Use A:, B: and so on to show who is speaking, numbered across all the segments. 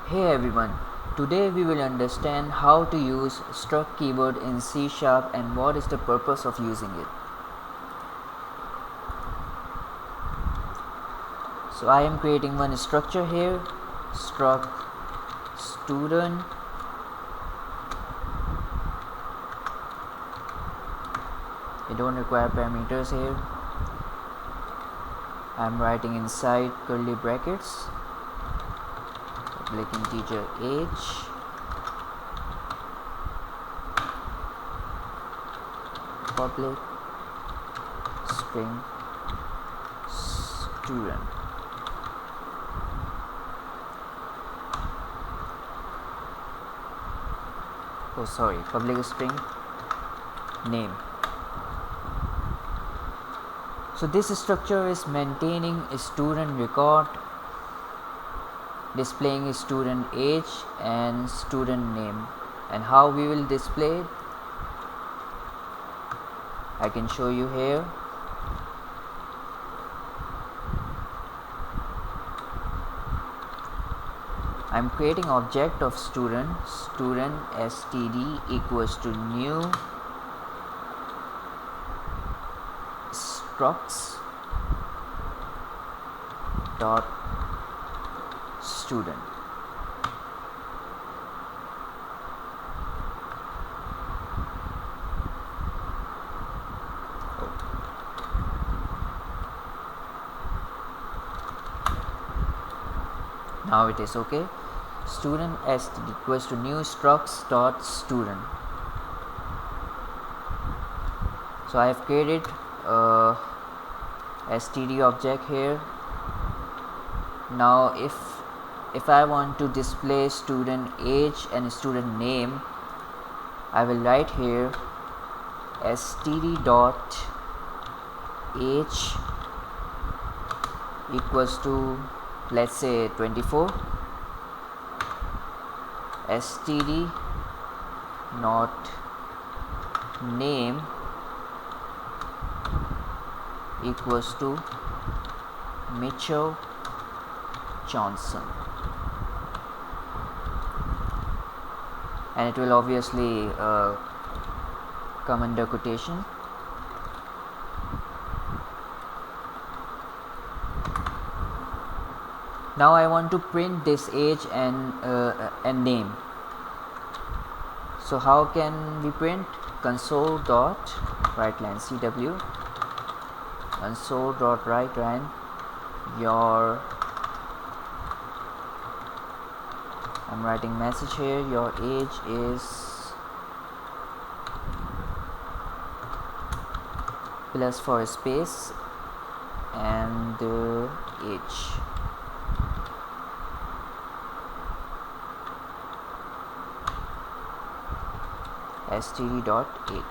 A: Hey everyone, today we will understand how to use struct keyword in C# and what is the purpose of using it. So I am creating one structure here, struct student. I don't require parameters here. I am writing inside curly brackets public integer age, public string student. Public string name. So this structure is maintaining a student record, displaying student age and student name. And how we will display it, I can show you here. I'm creating object of student std equals to new structs dot student. Now it is okay. Student std equals to new structs dot student. So I have created a std object here. Now if I want to display student age and student name, I will write here std dot age equals to, let's say, 24. std not name equals to Mitchell Johnson, and it will obviously come under quotation. Now I want to print this age and name. So how can we print? Console dot write line cw console dot write line your, I'm writing message here, your age is plus for a space and age. std dot age.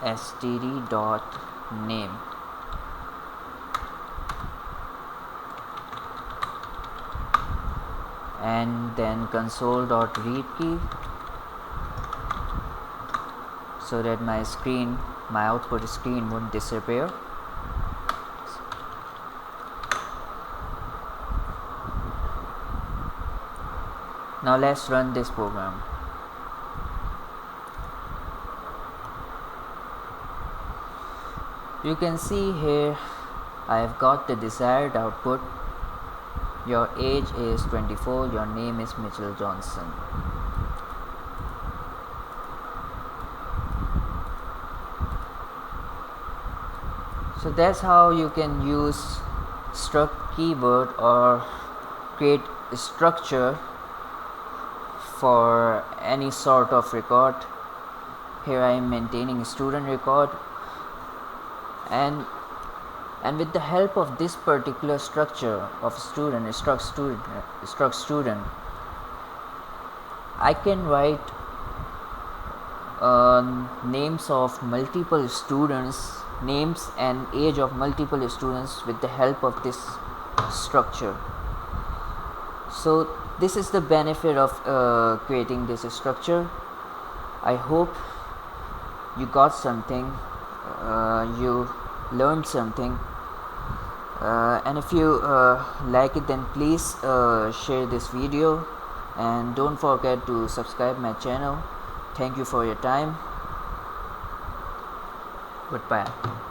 A: std dot name. And then console dot read key, so that my output screen won't disappear. Now let's run this program. You can see here I have got the desired output. Your age is 24, your name is Mitchell Johnson. So that's how you can use struct keyword or create a structure for any sort of record. Here I am maintaining a student record, and with the help of this particular structure of struct student, I can write names of multiple students names and age of multiple students with the help of this structure. So this is the benefit of creating this structure. I hope you got something, you learned something, and if you like it, then please share this video, and don't forget to subscribe my channel. Thank you for your time. Goodbye.